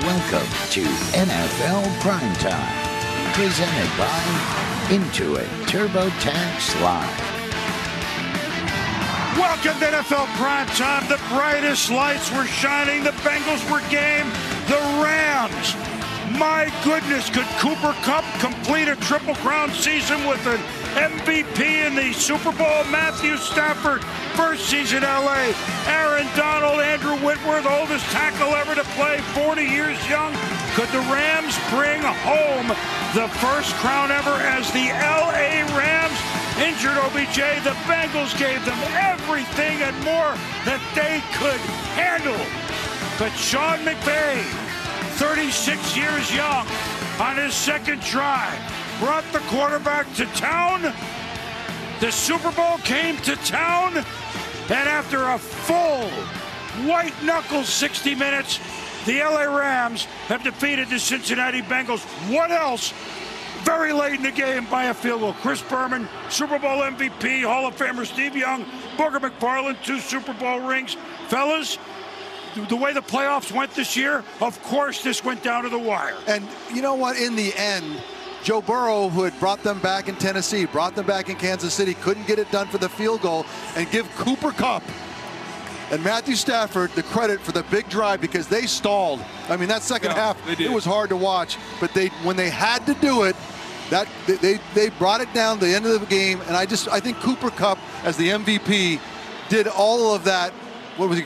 Welcome to NFL Primetime, presented by Intuit TurboTax Live. Welcome to NFL Primetime. The brightest lights were shining. The Bengals were game. The Rams. My goodness, could Cooper Kupp complete a Triple Crown season with an MVP in the Super Bowl? Matthew Stafford, first season LA. Aaron Donald, Andrew Whitworth, oldest tackle ever to play, 40 years young. Could the Rams bring home the first crown ever as the LA Rams? Injured OBJ, the Bengals gave them everything and more that they could handle. But Sean McVay, 36 years young, on his second try, brought the quarterback to town. The Super Bowl came to town, and after a full white-knuckle 60 minutes, the LA Rams have defeated the Cincinnati Bengals. What else? Very late in the game by a field goal. Chris Berman, Super Bowl MVP, Hall of Famer Steve Young, Booger McFarland, 2 Super Bowl rings. Fellas, the way the playoffs went this year, of course this went down to the wire. And you know what, in the end, Joe Burrow, who had brought them back in Tennessee, brought them back in Kansas City, couldn't get it done for the field goal, and give Cooper Kupp and Matthew Stafford the credit for the big drive because they stalled. I mean, that second half, it was hard to watch, but when they had to do it, they brought it down to the end of the game, and I think Cooper Kupp, as the MVP, did all of that. What was he,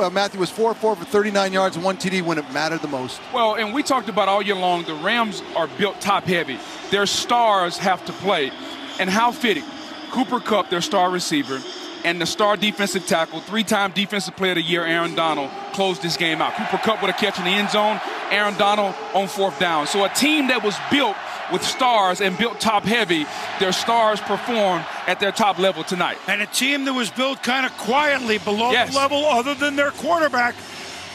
Matthew was 4-4 for 39 yards and 1 TD when it mattered the most. Well, and we talked about all year long, the Rams are built top-heavy. Their stars have to play. And how fitting. Cooper Kupp, their star receiver, and the star defensive tackle, 3-time Defensive Player of the Year, Aaron Donald, closed this game out. Cooper Kupp with a catch in the end zone, Aaron Donald on 4th down. So a team that was built with stars and built top-heavy, their stars performed at their top level tonight. And a team that was built kind of quietly below the level other than their quarterback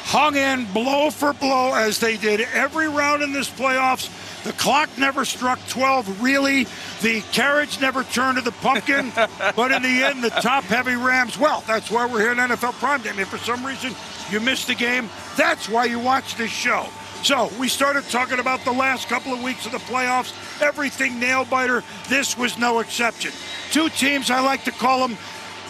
hung in blow for blow as they did every round in this playoffs. The clock never struck 12, really. The carriage never turned to the pumpkin. But in the end, the top-heavy Rams, well, that's why we're here in NFL Primetime. If for some reason you missed the game, that's why you watch this show. So we started talking about the last couple of weeks of the playoffs, everything nail-biter. This was no exception. 2 teams, I like to call them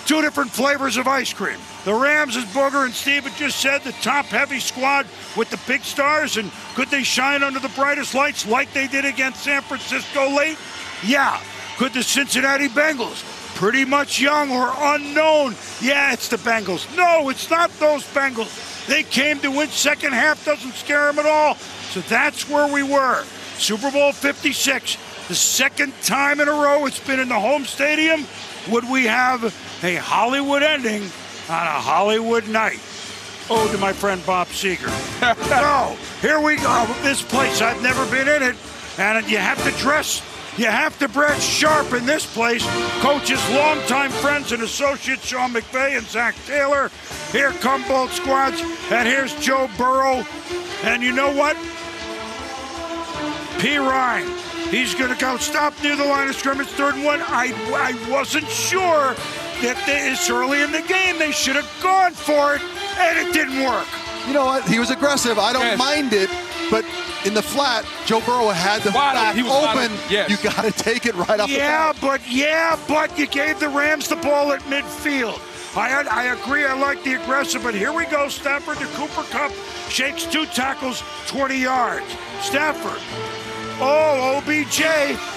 2 different flavors of ice cream. The Rams, as Booger and Steve had just said, the top-heavy squad with the big stars, and could they shine under the brightest lights like they did against San Francisco late? Yeah. Could the Cincinnati Bengals, pretty much young or unknown? Yeah, it's the Bengals. No, it's not those Bengals. They came to win. Second half doesn't scare them at all. So that's where we were. Super Bowl 56, the second time in a row it's been in the home stadium. Would we have a Hollywood ending on a Hollywood night? Ode to my friend Bob Seger. So here we go. This place, I've never been in it. And you have to dress. You have to dress sharp in this place. Coach's longtime friends and associates, Sean McVay and Zach Taylor. Here come both squads, and here's Joe Burrow. And you know what? P. Ryan, he's going to go stop near the line of scrimmage, 3rd and 1. I wasn't sure that it's early in the game. They should have gone for it, and it didn't work. You know what? He was aggressive. I don't mind it, but in the flat, Joe Burrow had the back open. You got to take it right off the bat. But you gave the Rams the ball at midfield. I agree, I like the aggressive, but here we go. Stafford to Cooper Kupp, shakes 2 tackles, 20 yards. Stafford, OBJ,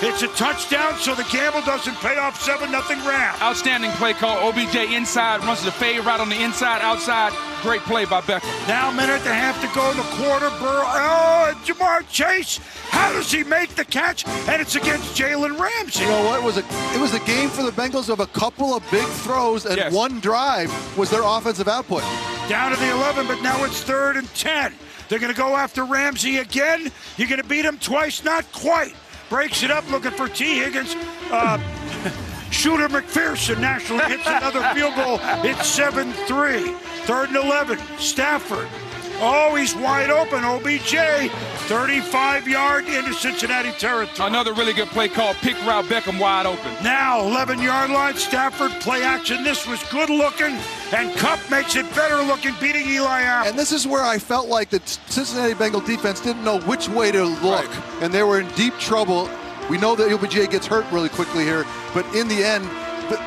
it's a touchdown, so the gamble doesn't pay off. 7-0 Rams. Outstanding play call. OBJ inside, runs the fade right on the inside, outside. Great play by Beckham. Now 1.5 minutes to go in the quarter. Burrow, Jamar Chase. How does he make the catch? And it's against Jalen Ramsey. You know what? It was a game for the Bengals of a couple of big throws, and one drive was their offensive output. Down to the 11, but now it's 3rd and 10. They're going to go after Ramsey again. You're going to beat him twice? Not quite. Breaks it up, looking for T. Higgins. Shooter McPherson nationally hits another field goal. It's 7-3. 3rd and 11. Stafford Oh, he's wide open. OBJ, 35-yard into Cincinnati territory. Another really good play call. Pick route, Beckham wide open. Now, 11-yard line, Stafford, play action. This was good looking, and Kupp makes it better looking, beating Eli Apple. And this is where I felt like the Cincinnati Bengal defense didn't know which way to look, Right. and they were in deep trouble. We know that OBJ gets hurt really quickly here, but in the end,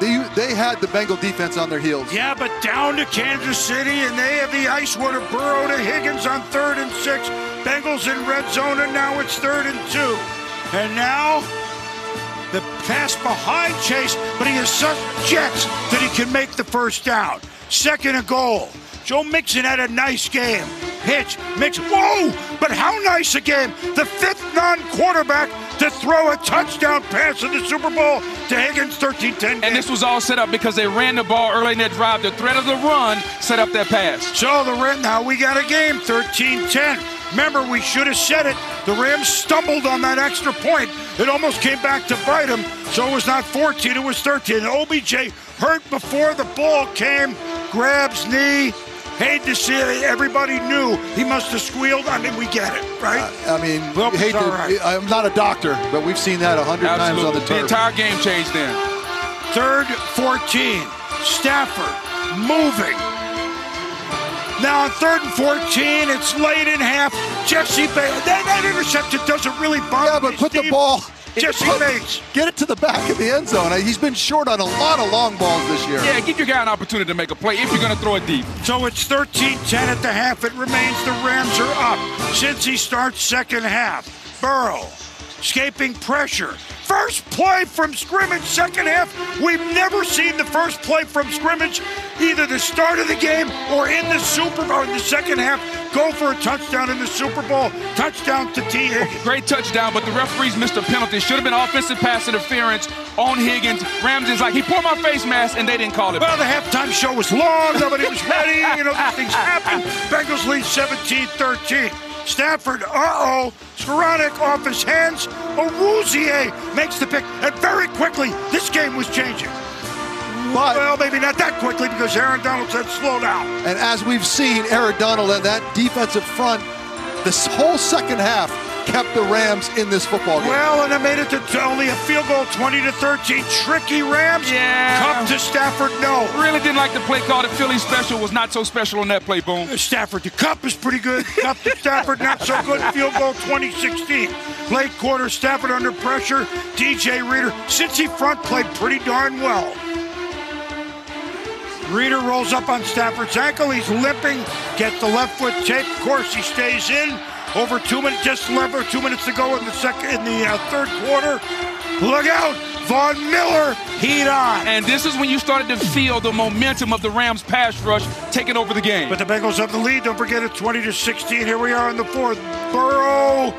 they had the Bengal defense on their heels. Yeah, but down to Kansas City, and they have the ice water. Burrow to Higgins on 3rd and 6. Bengals in red zone, and now it's 3rd and 2. And now the pass behind Chase, but he has such jets that he can make the first down. 2nd and goal. Joe Mixon had a nice game. Hitch, Mixon, whoa! But how nice a game. The 5th non-quarterback to throw a touchdown pass in the Super Bowl to Higgins, 13-10 game. And this was all set up because they ran the ball early in that drive. The threat of the run set up that pass. So now we got a game, 13-10. Remember, we should have said it. The Rams stumbled on that extra point. It almost came back to bite them. So it was not 14, it was 13. And OBJ hurt before the ball came, grabs knee. Hate to see it. Everybody knew he must have squealed. I mean, we get it, right? Well, right. I'm not a doctor, but we've seen that 100 times on the turf. The entire game changed then. 3rd, 14. Stafford moving. Now on 3rd and 14, it's late in half. Jesse Bates. That interception doesn't really bother me. Yeah, but put the ball. Jesse Bates. Get it to the back of the end zone. He's been short on a lot of long balls this year. Yeah, give your guy an opportunity to make a play if you're going to throw it deep. So it's 13-10 at the half. It remains the Rams are up since he starts second half. Burrow escaping pressure. First play from scrimmage, second half. We've never seen the first play from scrimmage, either the start of the game or in the Super Bowl in the second half. Go for a touchdown in the Super Bowl. Touchdown to T. Higgins. Great touchdown, but the referees missed a penalty. Should have been offensive pass interference on Higgins. Ramsey's like, he pulled my face mask, and they didn't call it. Well, the halftime show was long. Nobody was ready. These things happen. Bengals lead 17-13. Stafford, Skoranek off his hands. Awuzie makes the pick. And very quickly, this game was changing. Well, maybe not that quickly because Aaron Donald said slow down. And as we've seen, Aaron Donald and that defensive front, this whole second half kept the Rams in this football game. Well, and it made it to only a field goal, 20-13. Tricky Rams. Yeah. Cup to Stafford, no. Really didn't like the play call. The Philly special was not so special on that play, Boom. Stafford to Cup is pretty good. Cup to Stafford, not so good. Field goal, 2016. Late quarter, Stafford under pressure. DJ Reader, since he front played pretty darn well. Reader rolls up on Stafford's ankle. He's limping. Get the left foot tape. Of course, he stays in. Over 2 minutes, just 2 minutes to go in the third quarter. Look out, Von Miller, heat on. And this is when you started to feel the momentum of the Rams pass rush taking over the game. But the Bengals have the lead. Don't forget it, 20-16. Here we are in the fourth. Burrow,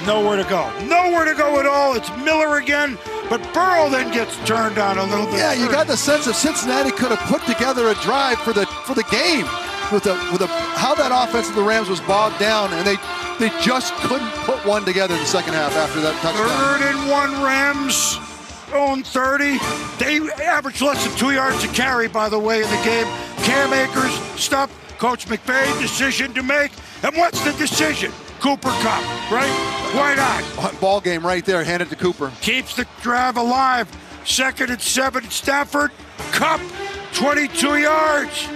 nowhere to go. Nowhere to go at all. It's Miller again. But Burrow then gets turned on a little bit. Yeah, you got the sense of Cincinnati could have put together a drive for the game with how that offense of the Rams was bogged down, and they just couldn't put one together in the second half after that touchdown. 3rd and 1, Rams own 30. They average less than 2 yards a carry, by the way, in the game. Cam Akers stuff. Coach McVay decision to make. And what's the decision? Cooper Kupp, right? Why not? Ball game right there, hand it to Cooper. Keeps the drive alive. 2nd and 7, Stafford. Kupp, 22 yards.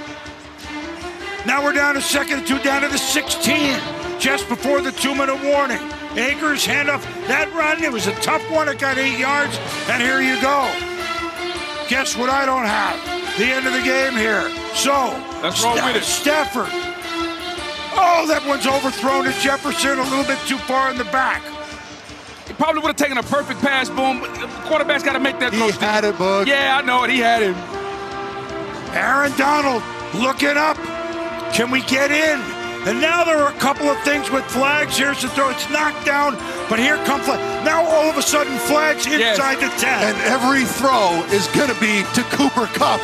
Now we're down to 2nd and 2, down to the 16, just before the 2-minute warning. Akers handoff. That run, it was a tough one. It got 8 yards, and here you go. Guess what I don't have? The end of the game here. So, let's roll with it. Stafford. Oh, that one's overthrown to Jefferson, a little bit too far in the back. He probably would have taken a perfect pass, Boom. The quarterback's got to make that throw. He had it, Bug. Yeah, I know it. He had it. Aaron Donald looking up. Can we get in? And now there are a couple of things with flags. Here's the throw. It's knocked down, but here comes flag. Now all of a sudden flags inside the 10. And every throw is going to be to Cooper Kupp,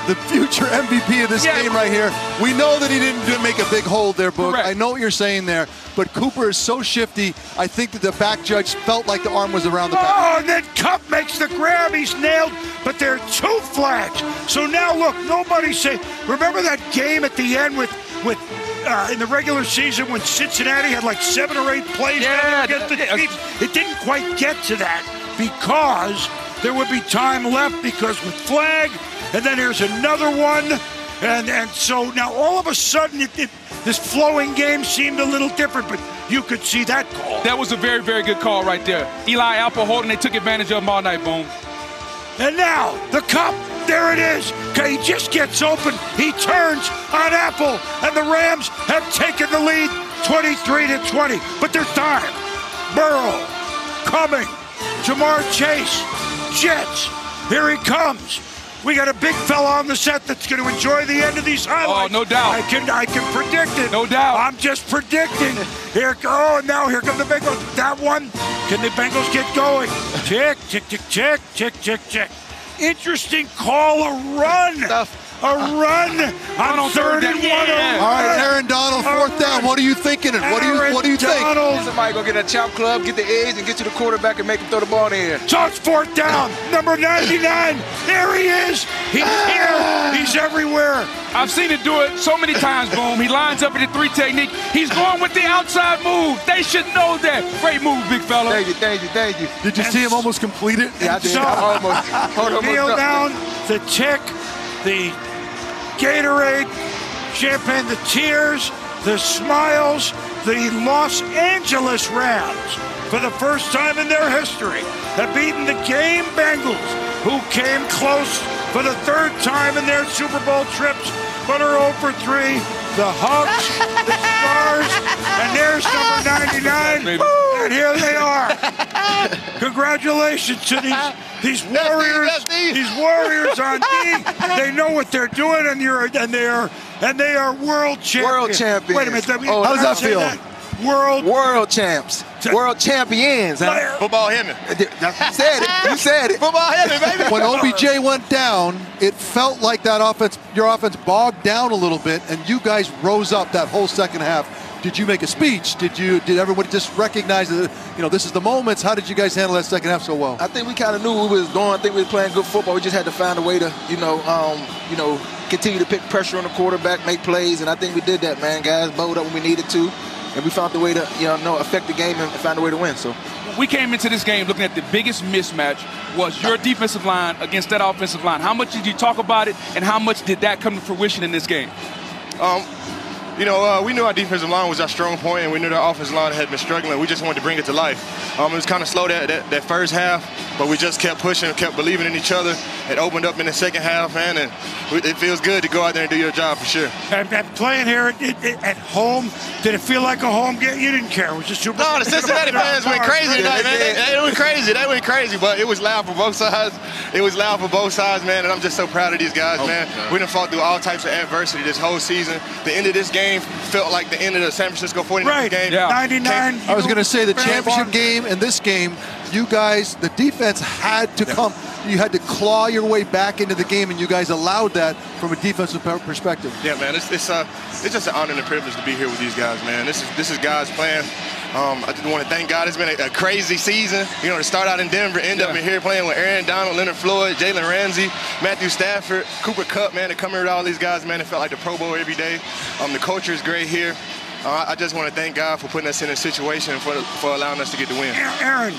the future MVP of this game right here. We know that he didn't make a big hold there, Boog. I know what you're saying there, but Cooper is so shifty. I think that the back judge felt like the arm was around the back. Oh, and then Kupp makes the grab. He's nailed, but there are 2 flags. So now look, nobody say. Remember that game at the end with in the regular season when Cincinnati had like 7 or 8 plays against the Chiefs. It didn't quite get to that because there would be time left because with flag, and then here's another one. And so now all of a sudden this flowing game seemed a little different, but you could see that call. That was a very, very good call right there. Eli Apple holding, they took advantage of him all night, Boom. And now the cup, there it is. He just gets open. He turns on Apple, and the Rams have taken the lead 23-20. But there's time. Burrow coming. Jamar Chase. Jets. Here he comes. We got a big fella on the set that's going to enjoy the end of these highlights. Oh, no doubt. I can predict it. No doubt. I'm just predicting. And now here come the Bengals. That one. Can the Bengals get going? Tick, tick, tick, tick, tick, tick, tick. Interesting call, a run. A run on 3rd and 1. All right, Aaron Donald, 4th down. What are you thinking? What do you think? Somebody go get a chop club, get the edge, and get to the quarterback and make him throw the ball in the air. So it's 4th down. Number 99. There he is. He's here. He's everywhere. I've seen it do it so many times, Boom. He lines up in the 3 technique. He's going with the outside move. They should know that. Great move, big fella. Thank you. Did you see him almost complete it? Yeah, I did. So, almost kneel down, the tick, the Gatorade, champagne, the tears, the smiles, the Los Angeles Rams, for the first time in their history, have beaten the game Bengals, who came close for the 3rd time in their Super Bowl trips, but are 0 for 3. The hugs, the stars, and there's number 99, and here they are. Congratulations to these warriors, these warriors on D. They know what they're doing, and they are world champions. World champions. Wait a minute. How does that feel? World champs. World champions. Huh? Football heaven. You said it. Football heaven, baby. When OBJ went down, it felt like that offense, your offense bogged down a little bit, and you guys rose up that whole second half. Did you make a speech? Did everybody just recognize that, this is the moments? How did you guys handle that second half so well? I think we kind of knew where we was going. I think we were playing good football. We just had to find a way to, continue to pick pressure on the quarterback, make plays, and I think we did that, man. Guys bowled up when we needed to, and we found the way to, affect the game and find a way to win. So we came into this game looking at the biggest mismatch was your defensive line against that offensive line. How much did you talk about it, and how much did that come to fruition in this game? We knew our defensive line was our strong point, and we knew our offensive line had been struggling. We just wanted to bring it to life. It was kind of slow that first half, but we just kept pushing, kept believing in each other. It opened up in the second half, man, and it feels good to go out there and do your job for sure. And playing here at home, did it feel like a home game? You didn't care. It was just super. No, the Cincinnati fans went crazy tonight, man. They went crazy. They went crazy, but it was loud for both sides. Man, and I'm just so proud of these guys, man. We done fought through all types of adversity this whole season. The end of this game felt like the end of the San Francisco 49ers game. Yeah. 99. I was going to say the championship game and this game, you guys, the defense had to come. You had to claw your way back into the game, and you guys allowed that from a defensive perspective. Yeah, man, it's just an honor and a privilege to be here with these guys, man. This is God's plan. I just want to thank God. It's been a crazy season. To start out in Denver, end up in here playing with Aaron Donald, Leonard Floyd, Jalen Ramsey, Matthew Stafford, Cooper Kupp, man, to come here with all these guys, man, it felt like the Pro Bowl every day. The culture is great here. I just want to thank God for putting us in a situation and for allowing us to get the win. Aaron,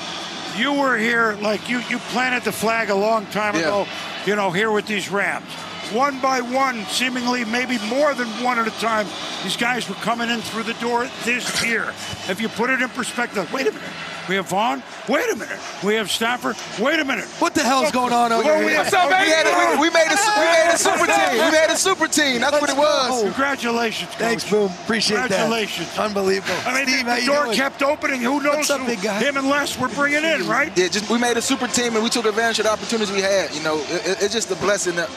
you were here, like you planted the flag a long time ago, here with these Rams. One by one, seemingly maybe more than one at a time, these guys were coming in through the door this year. If you put it in perspective, wait a minute. We have Vaughn. Wait a minute. We have Stafford. Wait a minute. What the hell's going on over here? What's up, baby? We made a super team. We made a super team. That's what it was. Congratulations, Coach. Thanks, Boom. Appreciate Congratulations. that. Unbelievable. I mean, Steve, the door kept opening. Who knows What's up, big guy? him and Les were bringing in, right? Yeah, we made a super team, and we took advantage of the opportunities we had. It's just a blessing that,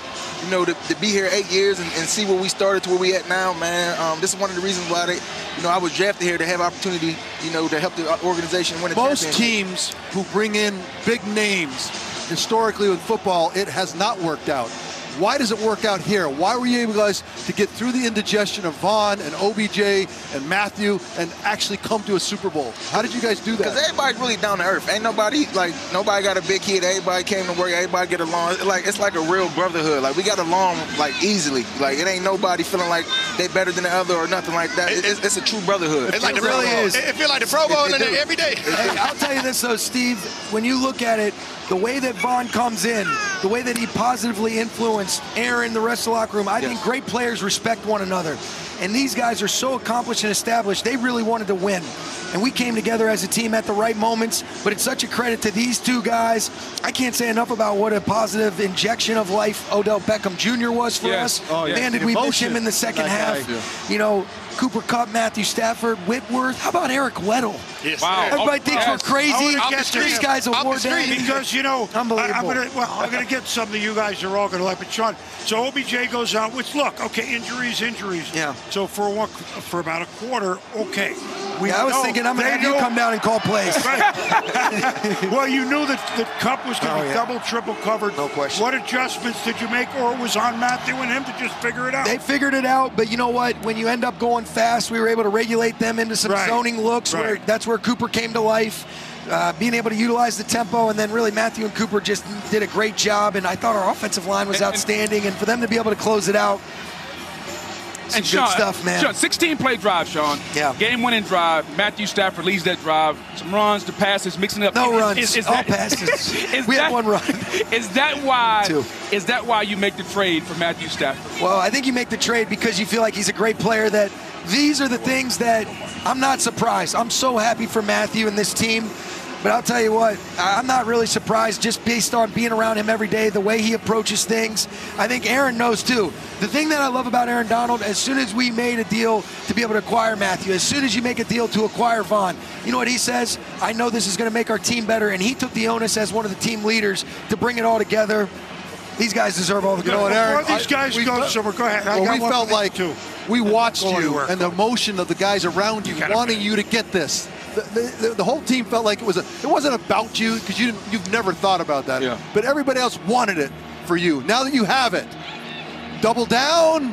to be here 8 years and see where we started to where we at now, man. This is one of the reasons why I was drafted here to have opportunity, to help the organization win a championship. Most teams who bring in big names, historically with football, it has not worked out. Why does it work out here? Why were you able, guys, to get through the indigestion of Vaughn and OBJ and Matthew and actually come to a Super Bowl? How did you guys do that? Because everybody's really down to earth. Ain't nobody got a big kid. Everybody came to work. Everybody get along. It's like a real brotherhood. Like, we got along like easily. Like, it ain't nobody feeling like they better than the other or nothing like that. It's a true brotherhood. It's like it really is. It feel like the Pro Bowl in there every day. Hey, I'll tell you this though, Steve. When you look at it, the way that Vaughn comes in, the way that he positively influenced Aaron, the rest of the locker room, I think great players respect one another. And these guys are so accomplished and established, they really wanted to win. And we came together as a team at the right moments, but it's such a credit to these two guys. I can't say enough about what a positive injection of life Odell Beckham Jr. was for us. Oh, yeah. Man, did we miss him in the second half. You know, Cooper Kupp, Matthew Stafford, Whitworth. How about Eric Weddle? Yes, wow. Everybody thinks we're crazy. These guys are war daddy. Because, you know, unbelievable. I'm gonna get something you guys are all gonna like. But Sean, so OBJ goes out. Which, look, okay, injuries. Yeah. So for about a quarter, okay. I was thinking I'm gonna have you come down and call plays. Right. Well, you knew that Kupp was going to be double, triple covered. No question. What adjustments did you make, or it was on Matthew and him to just figure it out? They figured it out, but you know what? When you end up going fast, we were able to regulate them into some zoning looks. Where that's where Cooper came to life. Being able to utilize the tempo, and then really Matthew and Cooper just did a great job, and I thought our offensive line was outstanding, and for them to be able to close it out, some good stuff, man. Sean, 16-play drive, Sean. Yeah. Game-winning drive. Matthew Stafford leads that drive. Some runs, the passes, mixing it up. No runs, all passes. We had one run. Is that why you make the trade for Matthew Stafford? Well, I think you make the trade because you feel like he's a great player. That these are the things that I'm not surprised. I'm so happy for Matthew and this team. But I'll tell you what, I'm not really surprised just based on being around him every day, the way he approaches things. I think Aaron knows too. The thing that I love about Aaron Donald, as soon as we made a deal to be able to acquire Matthew, as soon as you make a deal to acquire Vaughn, you know what he says? I know this is going to make our team better, and he took the onus as one of the team leaders to bring it all together. These guys deserve all the credit. You know what, Aaron? Before these guys go somewhere, go ahead. Well, we felt like we watched you and the emotion of the guys around you wanting you to get this. The whole team felt like it wasn't about you, because you've never thought about that. Yeah. But everybody else wanted it for you. Now that you have it, double down,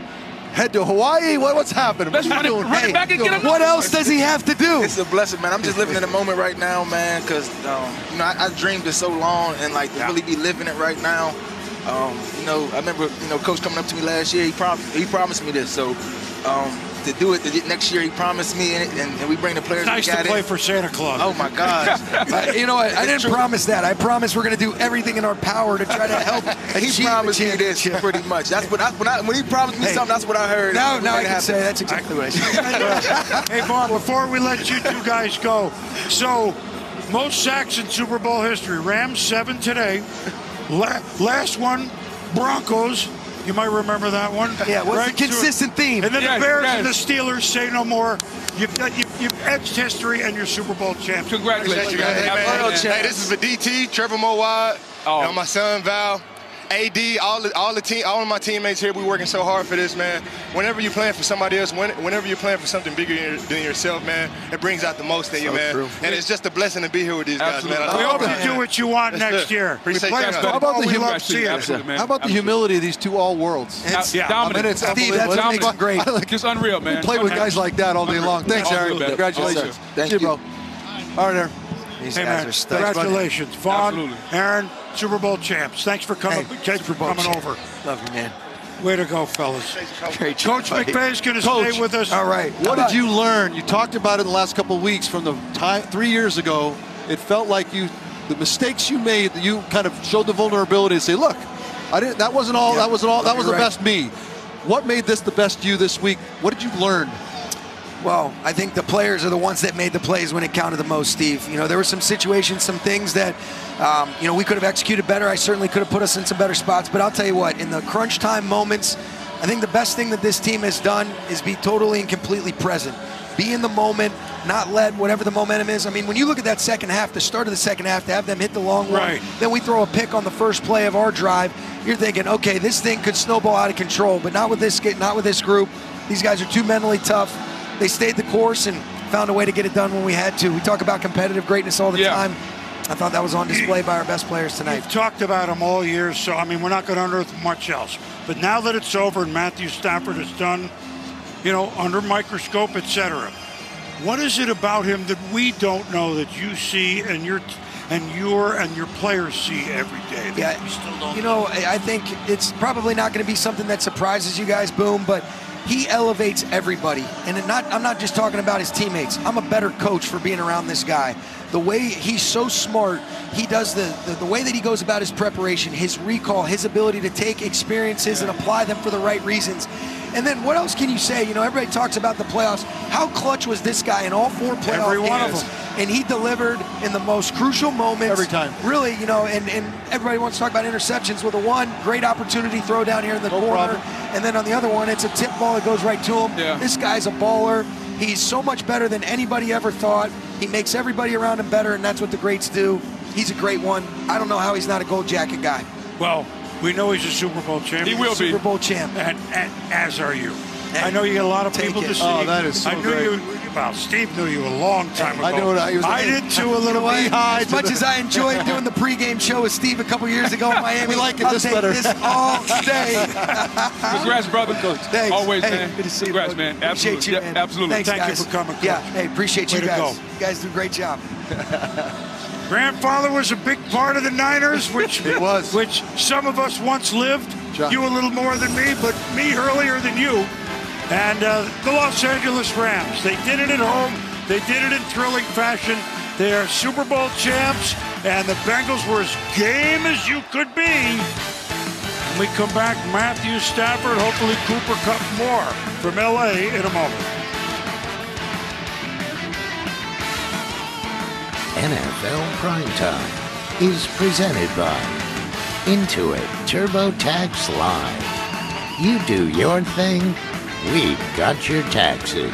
head to Hawaii. What's happening? Let's run it back and get him. What else does he have to do? It's a blessing, man. I'm just living in the moment right now, man, because you know, I dreamed it so long, and like to really be living it right now. You know, I remember, you know, Coach coming up to me last year. He promised me this. So to do it next year, he promised me, and we bring the players. Nice to play for Santa Claus. Oh my God! You know what? I didn't promise that. I promised we're going to do everything in our power to try to help. He promised me this pretty much. That's when he promised me something. That's what I heard. Now I can say that's exactly what I said. Hey, Vaughn, before we let you two guys go, so most sacks in Super Bowl history. Rams 7 today. Last one, Broncos. You might remember that one. Yeah, what's the consistent theme? And then the Bears and the Steelers, say no more. You've edged history and you're Super Bowl champs. Congratulations. Hey, this is for DT, Trevor Mowat, my son Val, AD, all of my teammates here. We working so hard for this, man. Whenever you're playing for somebody else, whenever you're playing for something bigger than yourself, man, it brings out the most in you, man. True. And it's just a blessing to be here with these guys, man. We hope you do what you want next year. Appreciate How about How about the humility of these two all-worlds? Dominant. Steve, that makes it great. Just unreal, man. Play with guys like that all day long. Thanks, Aaron. Congratulations. Thank you, bro. All right, Aaron. These Hey, guys man, are stuck. congratulations. Vaughn, Absolutely. Aaron, Super Bowl champs. Thanks for coming, over. Love you, man. Way to go, fellas. Great job, Coach buddy. McVay's going to Coach, stay with us. All right. What did you learn? You talked about it in the last couple of weeks from the time 3 years ago. It felt like the mistakes you made, that you kind of showed the vulnerability to say, look, that wasn't all, that was the best me. What made this the best you this week? What did you learn? Well, I think the players are the ones that made the plays when it counted the most, Steve. You know, there were some situations, some things that, you know, we could have executed better. I certainly could have put us in some better spots. But I'll tell you what, in the crunch time moments, I think the best thing that this team has done is be totally and completely present. Be in the moment, not let whatever the momentum is. I mean, when you look at that second half, the start of the second half, to have them hit the long one, then we throw a pick on the first play of our drive, you're thinking, okay, this thing could snowball out of control, but not with this group. These guys are too mentally tough. They stayed the course and found a way to get it done when we had to. We talk about competitive greatness all the time. I thought that was on display by our best players tonight. We've talked about him all year, so, I mean, we're not going to unearth much else. But now that it's over and Matthew Stafford is done, you know, under microscope, etc., what is it about him that we don't know that you see and your players see every day? Yeah, we still don't you know, I think it's probably not going to be something that surprises you guys, Boom, but he elevates everybody. And I'm not just talking about his teammates. I'm a better coach for being around this guy. The way he's so smart, he does the way that he goes about his preparation, his recall, his ability to take experiences and apply them for the right reasons. And then what else can you say? You know, everybody talks about the playoffs. How clutch was this guy in all 4 playoff Every games? one of them. And he delivered in the most crucial moments. Every time. Really, you know, and everybody wants to talk about interceptions. Well, the one, great opportunity throw down here in the corner. problem. And then on the other one, it's a tip ball that goes right to him. Yeah. This guy's a baller. He's so much better than anybody ever thought. He makes everybody around him better, and that's what the greats do. He's a great one. I don't know how he's not a gold jacket guy. Well, we know he's a Super Bowl champion. He will be. Super Bowl champ. And as are you. I know you get a lot of Take people it. to see. Oh, that is so I knew great. you. Well, Steve knew you a long time ago. I knew it. He was I did too a little bit. As much as I enjoyed doing the pregame show with Steve a couple years ago in Miami, We like it I'll this take better. this all day. Congrats, brother. Thanks. Always, Hey, man. good to see you, Congrats, brother. man. Appreciate Absolutely. you, Yeah, man. absolutely. Thanks, Thank you guys. for coming, Yeah, Coach. hey, appreciate Way you to guys. go. You guys do a great job. Grandfather was a big part of the Niners, which It was. which some of us once lived. John. You a little more than me, but me earlier than you. And the Los Angeles Rams, they did it at home. They did it in thrilling fashion. They are Super Bowl champs, and the Bengals were as game as you could be. When we come back, Matthew Stafford, hopefully Cooper Kupp more from L.A. in a moment. NFL Primetime is presented by Intuit TurboTax Live. You do your thing, we got your taxes.